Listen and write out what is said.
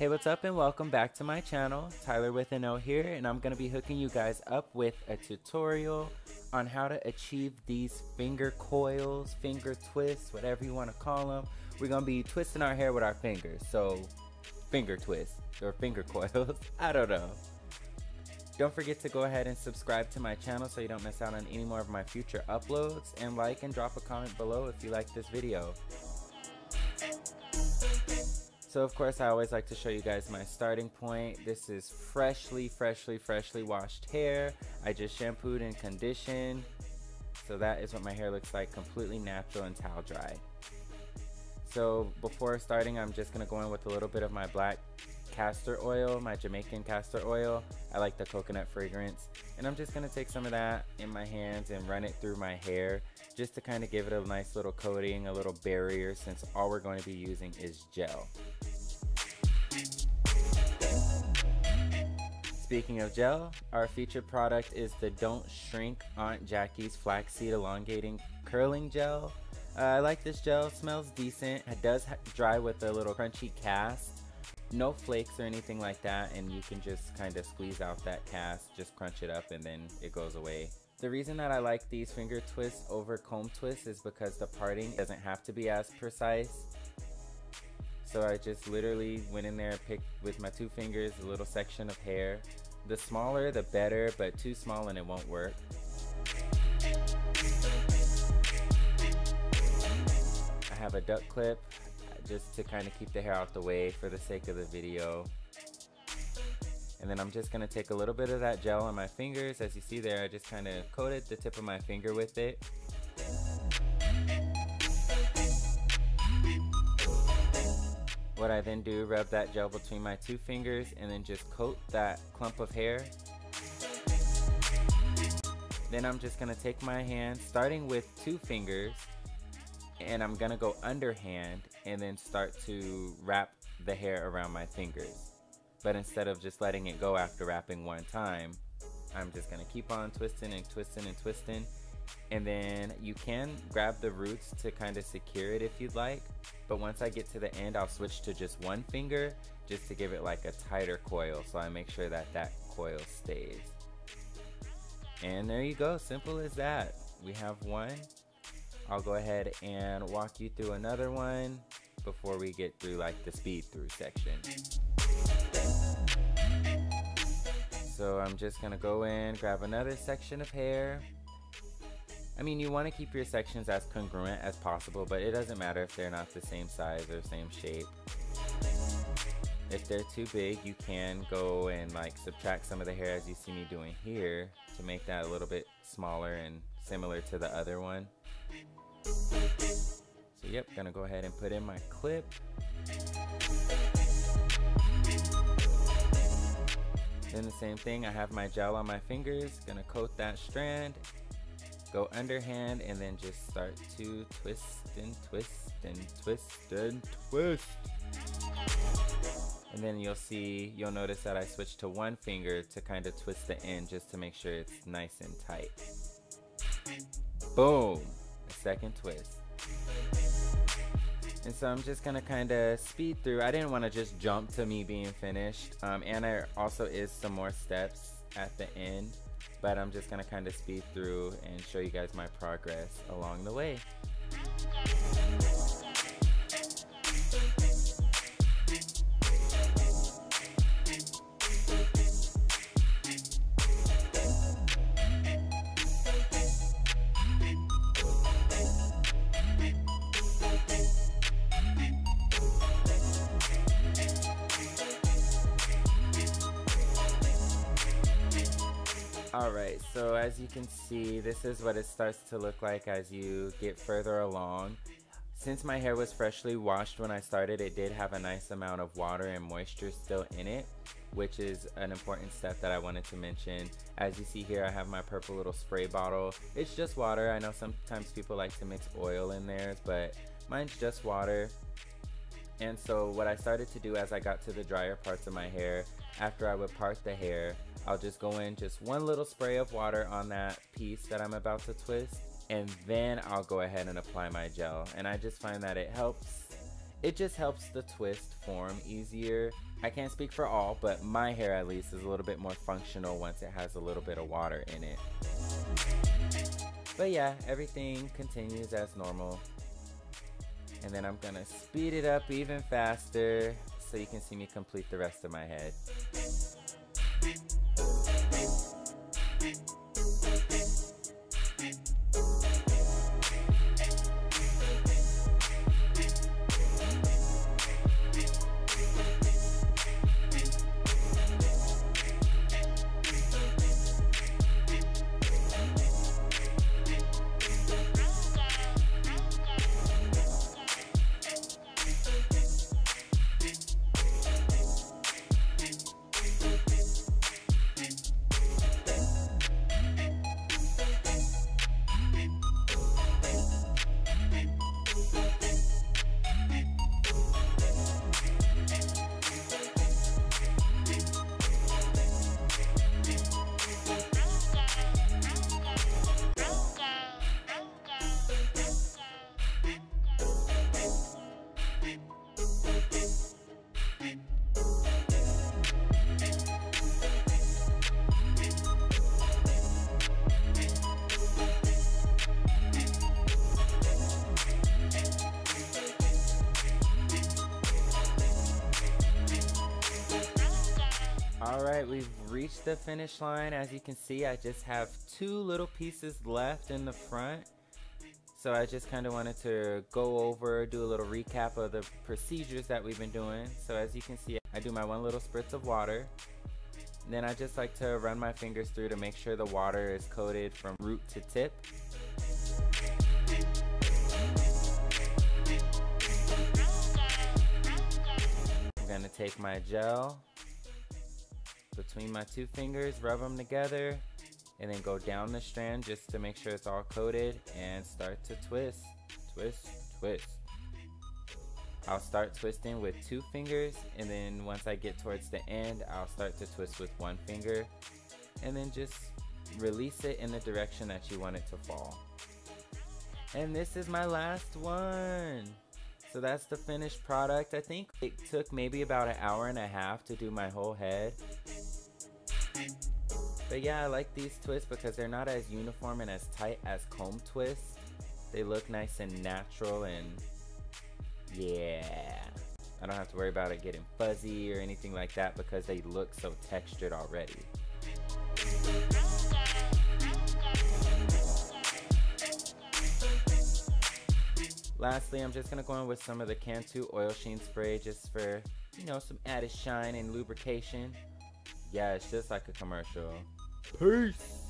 Hey, what's up and welcome back to my channel. TylorWithAnO here, and I'm going to be hooking you guys up with a tutorial on how to achieve these finger coils, finger twists, whatever you want to call them. We're going to be twisting our hair with our fingers, so finger twists or finger coils. I don't know. Don't forget to go ahead and subscribe to my channel so you don't miss out on any more of my future uploads, and like and drop a comment below if you like this video. So of course I always like to show you guys my starting point. This is freshly washed hair. I just shampooed and conditioned. So that is what my hair looks like, completely natural and towel dry. So before starting, I'm just gonna go in with a little bit of my black castor oil, my Jamaican castor oil. I like the coconut fragrance. And I'm just gonna take some of that in my hands and run it through my hair just to kind of give it a nice little coating, a little barrier, since all we're going to be using is gel. Speaking of gel, our featured product is the Don't Shrink Aunt Jackie's Flaxseed Elongating Curling Gel. I like this gel, smells decent. It does dry with a little crunchy cast. No flakes or anything like that, and you can just kind of squeeze out that cast, just crunch it up, and then it goes away. The reason that I like these finger twists over comb twists is because the parting doesn't have to be as precise. So I just literally went in there and picked with my two fingers a little section of hair. The smaller the better, but too small and it won't work. I have a duck clip just to kind of keep the hair out the way for the sake of the video. And then I'm just going to take a little bit of that gel on my fingers. As you see there, I just kind of coated the tip of my finger with it. What I then do, rub that gel between my two fingers and then just coat that clump of hair. Then I'm just going to take my hand, starting with two fingers, and I'm going to go underhand and then start to wrap the hair around my fingers. But instead of just letting it go after wrapping one time, I'm just going to keep on twisting and twisting and twisting. And then you can grab the roots to kind of secure it if you'd like. But once I get to the end, I'll switch to just one finger just to give it like a tighter coil, so I make sure that that coil stays. And there you go, simple as that. We have one. I'll go ahead and walk you through another one before we get through like the speed through section. So I'm just gonna go in, grab another section of hair. I mean, you want to keep your sections as congruent as possible, but it doesn't matter if they're not the same size or same shape. If they're too big, you can go and like subtract some of the hair, as you see me doing here, to make that a little bit smaller and similar to the other one. So yep, gonna go ahead and put in my clip. Then the same thing, I have my gel on my fingers, gonna coat that strand. Go underhand and then just start to twist and twist and twist and twist. And then you'll notice that I switched to one finger to kind of twist the end just to make sure it's nice and tight. Boom! A second twist. And so I'm just gonna kind of speed through. I didn't want to just jump to me being finished. And there also is some more steps at the end. But I'm just gonna kind of speed through and show you guys my progress along the way. Alright, so as you can see, this is what it starts to look like as you get further along. Since my hair was freshly washed when I started, it did have a nice amount of water and moisture still in it, which is an important step that I wanted to mention. As you see here, I have my purple little spray bottle. It's just water. I know sometimes people like to mix oil in theirs, but mine's just water. And so what I started to do as I got to the drier parts of my hair, after I would part the hair, I'll just go in just one little spray of water on that piece that I'm about to twist, and then I'll go ahead and apply my gel. And I just find that it helps It just helps the twist form easier. I can't speak for all, but my hair at least is a little bit more functional once it has a little bit of water in it. But yeah, everything continues as normal. And then I'm gonna speed it up even faster so you can see me complete the rest of my head. Alright, we've reached the finish line. As you can see, I just have 2 little pieces left in the front. So I just kind of wanted to go over, do a little recap of the procedures that we've been doing. So as you can see, I do my 1 little spritz of water. Then I just like to run my fingers through to make sure the water is coated from root to tip. I'm gonna take my gel between my 2 fingers, rub them together, and then go down the strand just to make sure it's all coated and start to twist, twist, twist. I'll start twisting with 2 fingers, and then once I get towards the end, I'll start to twist with 1 finger, and then just release it in the direction that you want it to fall. And this is my last one. So that's the finished product. I think it took maybe about 1.5 hours to do my whole head. But yeah, I like these twists because they're not as uniform and as tight as comb twists. They look nice and natural, and yeah, I don't have to worry about it getting fuzzy or anything like that because they look so textured already. Lastly, I'm just gonna go in with some of the Cantu oil sheen spray just for, you know, some added shine and lubrication. Yeah, it's just like a commercial. Peace!